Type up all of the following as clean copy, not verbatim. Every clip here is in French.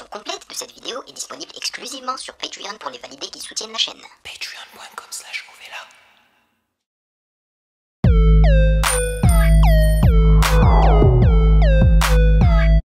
version complète de cette vidéo est disponible exclusivement sur Patreon pour les validés qui soutiennent la chaîne. Patreon.com/Ovela.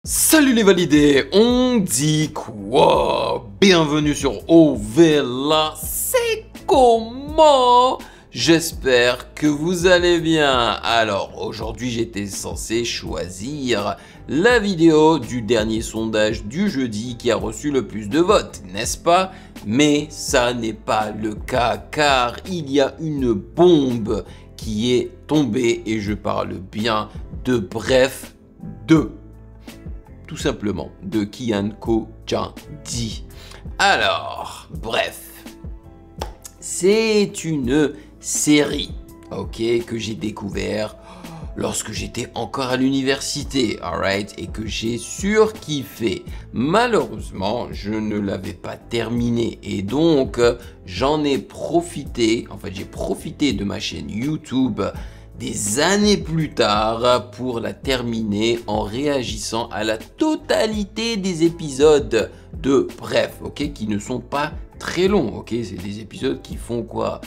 Salut les validés, on dit quoi? Bienvenue sur Ovela, c'est comment? J'espère que vous allez bien. Alors aujourd'hui j'étais censé choisir la vidéo du dernier sondage du jeudi qui a reçu le plus de votes, n'est-ce pas? Mais ça n'est pas le cas car il y a une bombe qui est tombée et je parle bien de Bref 2. Tout simplement, de Kian Kojandi. Alors, bref, c'est une série, ok, que j'ai découvert lorsque j'étais encore à l'université, alright, et que j'ai surkiffé. Malheureusement, je ne l'avais pas terminé et donc j'en ai profité, en fait j'ai profité de ma chaîne YouTube des années plus tard pour la terminer en réagissant à la totalité des épisodes de Bref, ok, qui ne sont pas très longs, ok, c'est des épisodes qui font quoi,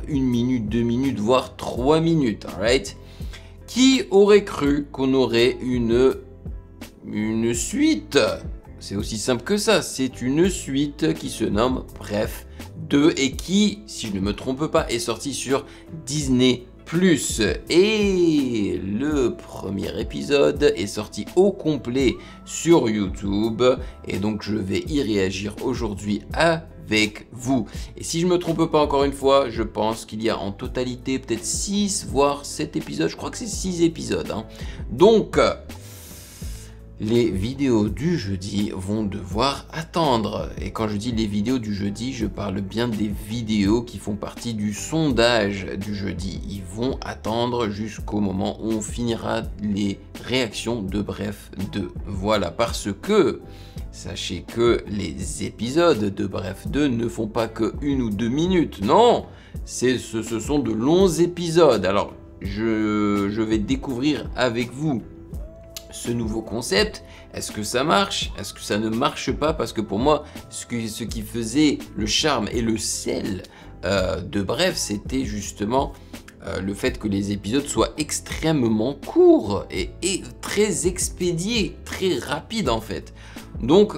1 minute, 2 minutes, voire 3 minutes, alright. Qui aurait cru qu'on aurait une suite? C'est aussi simple que ça, c'est une suite qui se nomme Bref 2 et qui, si je ne me trompe pas, est sortie sur Disney+. Et le premier épisode est sorti au complet sur YouTube et donc je vais y réagir aujourd'hui avec vous. Et si je me trompe pas encore une fois, je pense qu'il y a en totalité peut-être 6 voire 7 épisodes, je crois que c'est 6 épisodes. Hein. Donc les vidéos du jeudi vont devoir attendre. Et quand je dis les vidéos du jeudi, je parle bien des vidéos qui font partie du sondage du jeudi. Ils vont attendre jusqu'au moment où on finira les réactions de Bref 2. Voilà, parce que sachez que les épisodes de Bref 2 ne font pas que 1 ou 2 minutes. Non, ce sont de longs épisodes. Alors, je vais découvrir avec vous ce nouveau concept. Est-ce que ça marche? Est-ce que ça ne marche pas? Parce que pour moi, ce qui faisait le charme et le sel de Bref, c'était justement le fait que les épisodes soient extrêmement courts et très expédiés, très rapides en fait. Donc,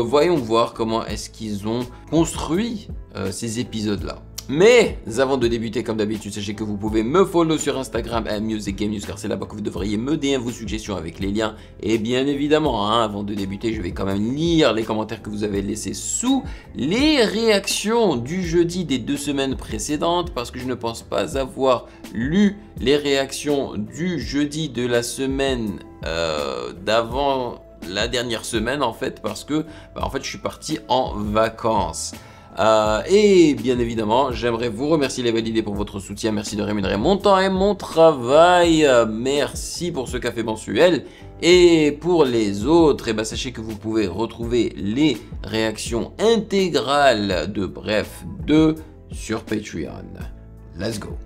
voyons voir comment est-ce qu'ils ont construit ces épisodes-là. Mais avant de débuter, comme d'habitude, sachez que vous pouvez me follow sur Instagram @musicgamenews car c'est là-bas que vous devriez me DM vos suggestions avec les liens. Et bien évidemment, hein, avant de débuter, je vais quand même lire les commentaires que vous avez laissés sous les réactions du jeudi des 2 semaines précédentes parce que je ne pense pas avoir lu les réactions du jeudi de la semaine d'avant la dernière semaine en fait parce que en fait je suis parti en vacances. Et bien évidemment, j'aimerais vous remercier les validés pour votre soutien. Merci de rémunérer mon temps et mon travail. Merci pour ce café mensuel. Et pour les autres, sachez que vous pouvez retrouver les réactions intégrales de Bref 2 sur Patreon. Let's go!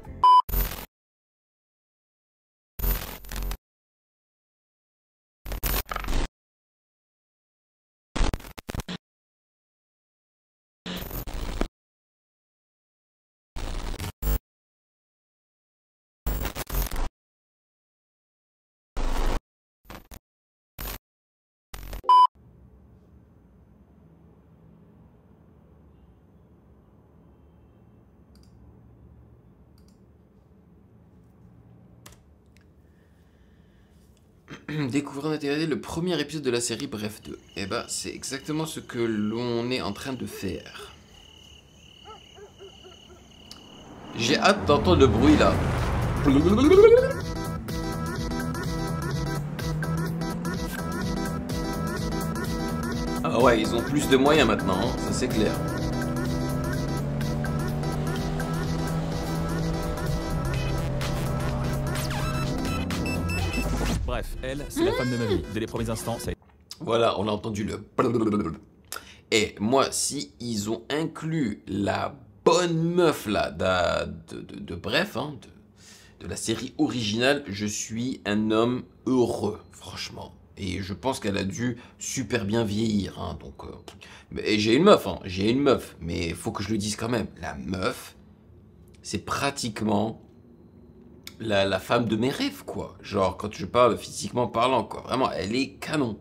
Découvrir en intégralité le premier épisode de la série Bref 2. Et c'est exactement ce que l'on est en train de faire. J'ai hâte d'entendre le bruit là. Ah ouais, ils ont plus de moyens maintenant, hein, ça c'est clair. Bref, elle, c'est la femme de ma vie. Dès les premiers instants, ça... Voilà, on a entendu le... Et moi, si ils ont inclus la bonne meuf là de Bref, hein, de la série originale, je suis un homme heureux, franchement. Et je pense qu'elle a dû super bien vieillir. Hein, donc, et j'ai une meuf, hein, j'ai une meuf. Mais il faut que je le dise quand même. La meuf, c'est pratiquement la femme de mes rêves, quoi. Genre, quand je parle physiquement parlant, quoi. Vraiment, elle est canon.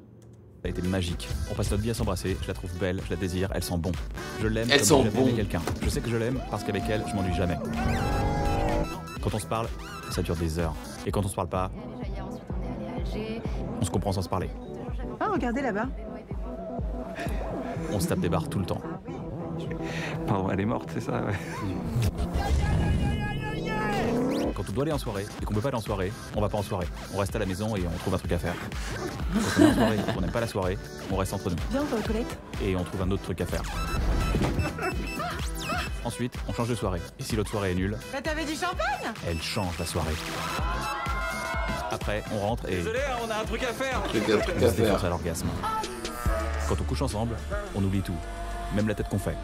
Ça a été magique. On passe notre vie à s'embrasser, je la trouve belle, je la désire, elle sent bon. Je l'aime Elle comme sent j'ai jamais aimé bon. quelqu'un. Je sais que je l'aime parce qu'avec elle, je m'ennuie jamais. Quand on se parle, ça dure des heures. Et quand on se parle pas, on se comprend sans se parler. Ah, regardez là-bas. On se tape des barres tout le temps. Pardon, elle est morte, c'est ça, ouais. Quand on doit aller en soirée et qu'on peut pas aller en soirée, on va pas en soirée. On reste à la maison et on trouve un truc à faire. Quand on est en soirée et qu'on n'aime pas la soirée, on reste entre nous. Viens, on va aux toilettes. Et on trouve un autre truc à faire. Ensuite, on change de soirée. Et si l'autre soirée est nulle, Bah, t'avais du champagne? elle change la soirée. Après, on rentre et Désolé, on a un truc à faire. Truc on à se défonce faire. à l'orgasme. Quand on couche ensemble, on oublie tout. Même la tête qu'on fait.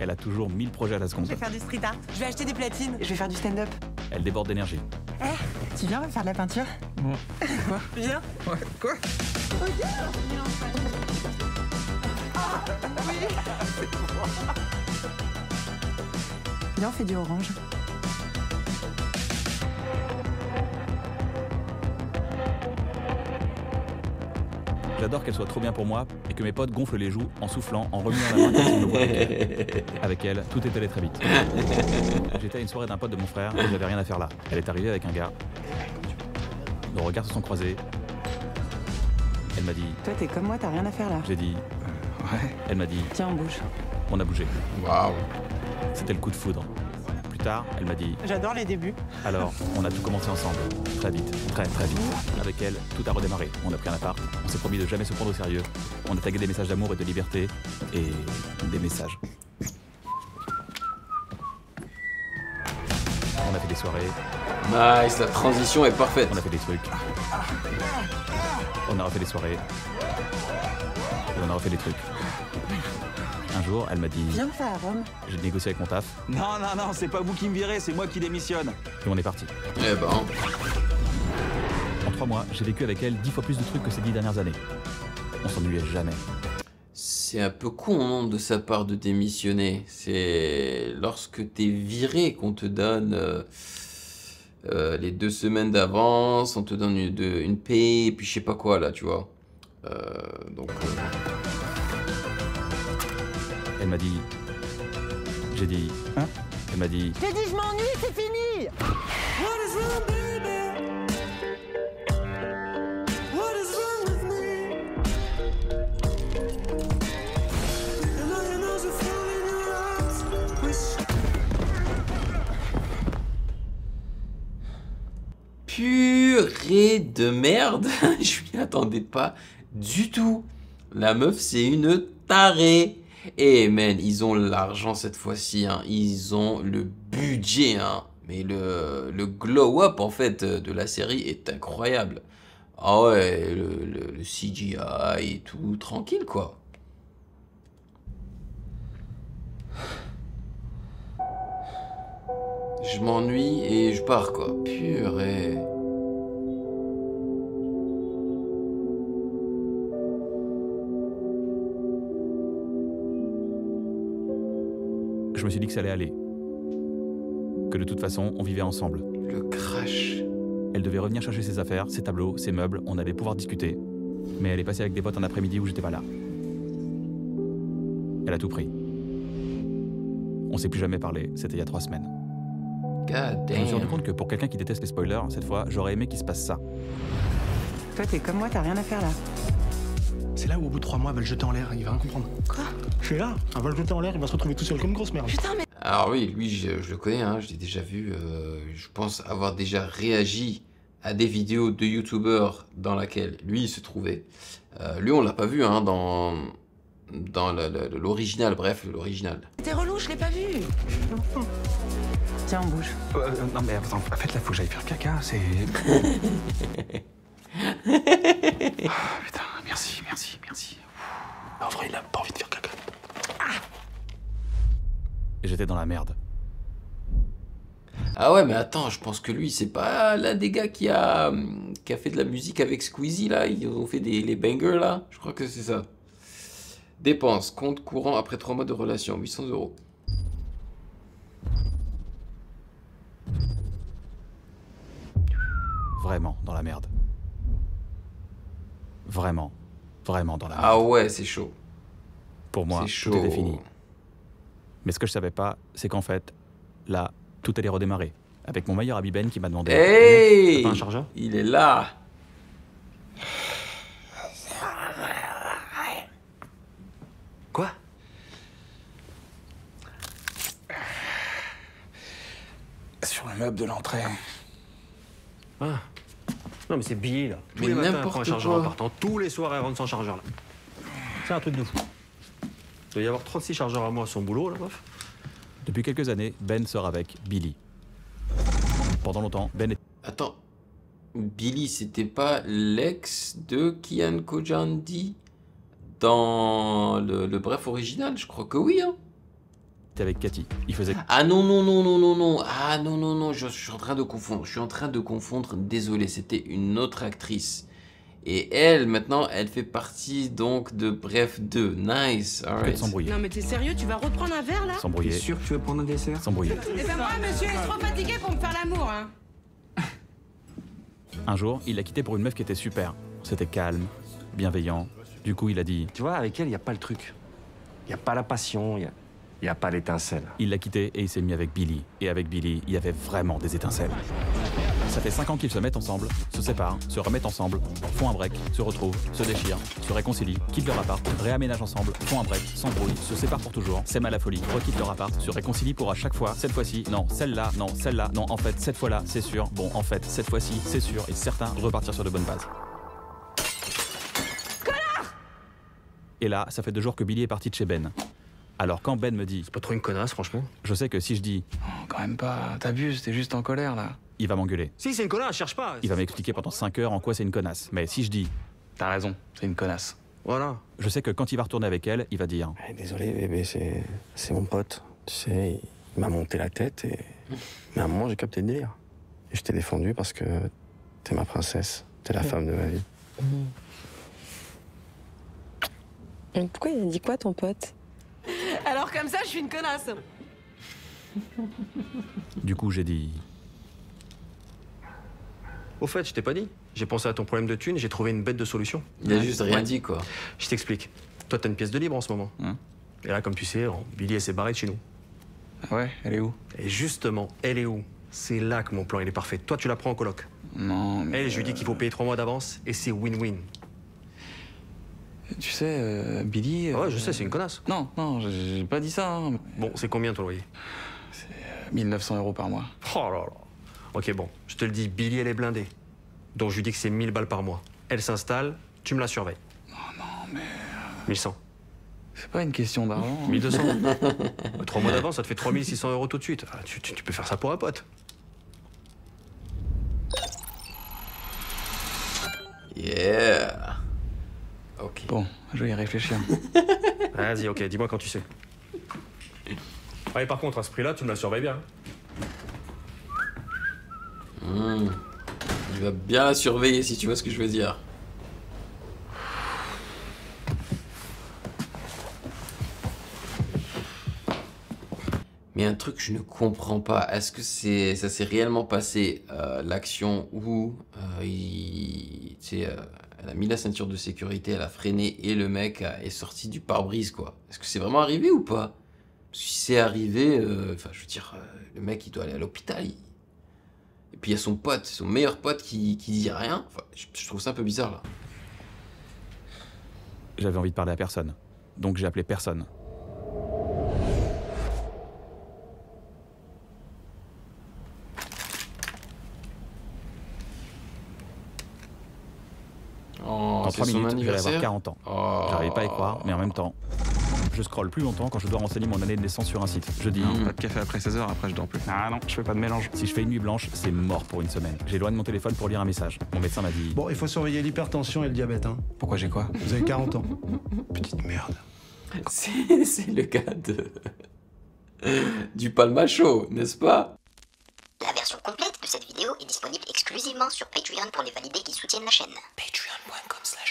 Elle a toujours 1000 projets à la seconde. Je vais faire du street art. Je vais acheter des platines. Je vais faire du stand-up. Elle déborde d'énergie. Tu viens, on va faire de la peinture? Quoi? Viens. Ouais, quoi? Viens, on fait du orange. J'adore qu'elle soit trop bien pour moi et que mes potes gonflent les joues en soufflant, en remuant la main comme s'ils me voyaient. Avec elle, tout est allé très vite. J'étais à une soirée d'un pote de mon frère et j'avais rien à faire là. Elle est arrivée avec un gars. Nos regards se sont croisés. Elle m'a dit, Toi, t'es comme moi, t'as rien à faire là. j'ai dit, Ouais. elle m'a dit, Tiens, on bouge. on a bougé. Waouh. C'était le coup de foudre. Plus tard, elle m'a dit, J'adore les débuts. alors, on a tout commencé ensemble. Très vite, très très vite. Avec elle, tout a redémarré. On a pris un appart, on s'est promis de jamais se prendre au sérieux. On a tagué des messages d'amour et de liberté. Et des messages. On a fait des soirées, Nice, la transition est parfaite. on a fait des trucs. On a refait des soirées. Et on a refait des trucs. Un jour, elle m'a dit, Viens, on fait à Rome. j'ai négocié avec mon taf, Non, non, non, c'est pas vous qui me virez, c'est moi qui démissionne. et on est parti. Eh ben, En 3 mois, j'ai vécu avec elle 10 fois plus de trucs que ces 10 dernières années. On s'ennuyait jamais. c'est un peu con hein, de sa part de démissionner. C'est lorsque t'es viré qu'on te donne les 2 semaines d'avance, on te donne une paie, et puis je sais pas quoi là, tu vois. Donc, Elle m'a dit, j'ai dit, Hein? Elle m'a dit, J'ai dit, je m'ennuie, c'est fini. purée de merde. Je m'y attendais pas du tout. La meuf, c'est une tarée. Et man, ils ont l'argent cette fois-ci. Hein. Ils ont le budget. Hein. Mais le glow-up, en fait, de la série est incroyable. Ah ouais, le CGI et tout, tranquille, quoi. Je m'ennuie et je pars, quoi. Purée. je me suis dit que ça allait aller. Que de toute façon, on vivait ensemble. Le crash. Elle devait revenir chercher ses affaires, ses tableaux, ses meubles, on allait pouvoir discuter. Mais elle est passée avec des potes un après-midi où j'étais pas là. Elle a tout pris. On s'est plus jamais parlé, c'était il y a 3 semaines. God Je me suis rendu damn. compte que pour quelqu'un qui déteste les spoilers, cette fois, j'aurais aimé qu'il se passe ça. Toi, t'es comme moi, t'as rien à faire là. C'est là où au bout de 3 mois, elle va le jeter en l'air, il va rien comprendre. Quoi? Je suis là, elle va le jeter en l'air, il va se retrouver tout seul comme une grosse merde. Putain, mais. Alors oui, lui, je le connais, hein, je l'ai déjà vu. Je pense avoir déjà réagi à des vidéos de youtubeurs dans laquelle lui il se trouvait. Lui, on l'a pas vu hein, dans l'original, bref, l'original. T'es relou, je l'ai pas vu. Tiens, on bouge. Non mais attends, faites-la, faut que j'aille faire caca, c'est... Ah, putain, merci. En vrai, il a pas envie de faire caca. Et j'étais dans la merde. Ah ouais, mais attends, je pense que lui, c'est pas l'un des gars qui a fait de la musique avec Squeezie, là. Ils ont fait les bangers, là. Je crois que c'est ça. Dépenses, compte courant après 3 mois de relation, 800 €. Vraiment dans la merde. Vraiment dans la merde. Ah ouais, c'est chaud. Pour moi, C'est chaud. tout était fini. Mais ce que je savais pas, c'est qu'en fait, là, tout allait redémarrer. Avec mon meilleur ami Ben qui m'a demandé... Hey! T'as pas un chargeur? Il est là. Quoi? Sur le meuble de l'entrée. Ah. Non mais c'est Billy là. Tous Mais les matins, elle n'importe prend un chargeur quoi. en partant. Tous les soirs, elle rentre sans chargeur là. C'est un truc de fou. Il doit y avoir 36 chargeurs à moi à son boulot là, meuf. Depuis quelques années, Ben sort avec Billy. Pendant longtemps, Ben était Attends. Billy, c'était pas l'ex de Kian Kojandi dans le bref original? Je crois que oui, hein. avec Cathy. Il faisait Ah non, non, non, non, non, non. Ah non, non, non, je suis en train de confondre. Je suis en train de confondre. Désolé, c'était une autre actrice. Et elle, maintenant, elle fait partie donc de Bref 2. Nice, que de alright. s'embrouiller. Non mais t'es sérieux, tu vas reprendre un verre là? S'embrouiller. T'es sûr que tu veux prendre un dessert? S'embrouiller. Eh ben moi, monsieur est trop fatigué pour me faire l'amour, hein. Un jour, il l'a quitté pour une meuf qui était super. C'était calme, bienveillant. Du coup, il a dit... Tu vois, avec elle, il n'y a pas le truc. Il n'y a pas la passion, il n'y a pas l'étincelle. Il l'a quitté et il s'est mis avec Billy. Et avec Billy, il y avait vraiment des étincelles. Ça fait 5 ans qu'ils se mettent ensemble, se séparent, se remettent ensemble, font un break, se retrouvent, se déchirent, se réconcilient, quittent leur appart, réaménagent ensemble, font un break, s'embrouillent, se séparent pour toujours, s'aiment à la folie, requittent leur appart, se réconcilient pour à chaque fois, cette fois-ci, non, celle-là, non, celle-là, non, en fait, cette fois-là, c'est sûr, bon, en fait, cette fois-ci, c'est sûr, et certains repartir sur de bonnes bases. Et là, ça fait 2 jours que Billy est parti de chez Ben. Alors quand Ben me dit, C'est pas trop une connasse, franchement. je sais que si je dis, Oh, quand même pas, t'abuses, t'es juste en colère là. il va m'engueuler. Si, c'est une connasse, cherche pas. Il va m'expliquer pendant 5 heures en quoi c'est une connasse. Mais si je dis, T'as raison, c'est une connasse. Voilà. je sais que quand il va retourner avec elle, il va dire, Désolé bébé, c'est mon pote. Tu sais, il m'a monté la tête et... Mais à un moment, j'ai capté le délire. Et je t'ai défendu parce que t'es ma princesse. T'es la femme de ma vie. Mais pourquoi il a dit quoi, ton pote? Alors comme ça, je suis une connasse. du coup j'ai dit, Au fait, je t'ai pas dit. J'ai pensé à ton problème de thune et j'ai trouvé une bête de solution. Il a juste rien Ouais. dit, quoi. Je t'explique. Toi, t'as une pièce de libre en ce moment. Et là, comme tu sais, Billy, elle s'est barrée de chez nous. Ah ouais, elle est où? Et justement, elle est où? C'est là que mon plan, il est parfait. Toi, tu la prends en coloc. Non, mais... Elle, je lui dis qu'il faut payer 3 mois d'avance et c'est win-win. Tu sais, Billy... Ouais, je sais, c'est une connasse. Non, non, j'ai pas dit ça. Hein. Bon, c'est combien ton loyer? 1900 € par mois. Oh là là. Ok, bon, je te le dis, Billy, elle est blindée. Donc je lui dis que c'est 1000 balles par mois. Elle s'installe, tu me la surveilles. Oh non, mais... 1100. C'est pas une question d'argent. 1200. 3 mois d'avance, ça te fait 3600 € tout de suite. Ah, tu peux faire ça pour un pote. Yeah. Ok. Bon, je vais y réfléchir. Vas-y, ok, dis-moi quand tu sais. Ah, et par contre, à ce prix-là, tu me la surveilles bien. Il va bien la surveiller, si tu vois ce que je veux dire. Mais un truc que je ne comprends pas, est-ce que ça s'est réellement passé, l'action où tu sais, elle a mis la ceinture de sécurité, elle a freiné et le mec est sorti du pare-brise, quoi. Est-ce que c'est vraiment arrivé ou pas? Parce que si c'est arrivé, enfin, je veux dire, le mec il doit aller à l'hôpital. Et puis il y a son pote, son meilleur pote qui dit rien. Enfin, je trouve ça un peu bizarre là. j'avais envie de parler à personne. Donc j'ai appelé personne. Oh, Dans c'est 3 son minutes, j'allais avoir anniversaire. 40 ans. Oh. J'arrivais pas à y croire, mais en même temps, je scrolle plus longtemps quand je dois renseigner mon année de naissance sur un site. Je dis, Pas de café après 16h, après je dors plus. Ah non, je fais pas de mélange. si je fais une nuit blanche, c'est mort pour une semaine. J'éloigne mon téléphone pour lire un message. Mon médecin m'a dit, Bon, il faut surveiller l'hypertension et le diabète, hein. Pourquoi j'ai quoi? Vous avez 40 ans. Petite merde. C'est le cas du Palma Show, n'est-ce pas? La vidéo est disponible exclusivement sur Patreon pour les validés qui soutiennent la chaîne. Patreon.com/.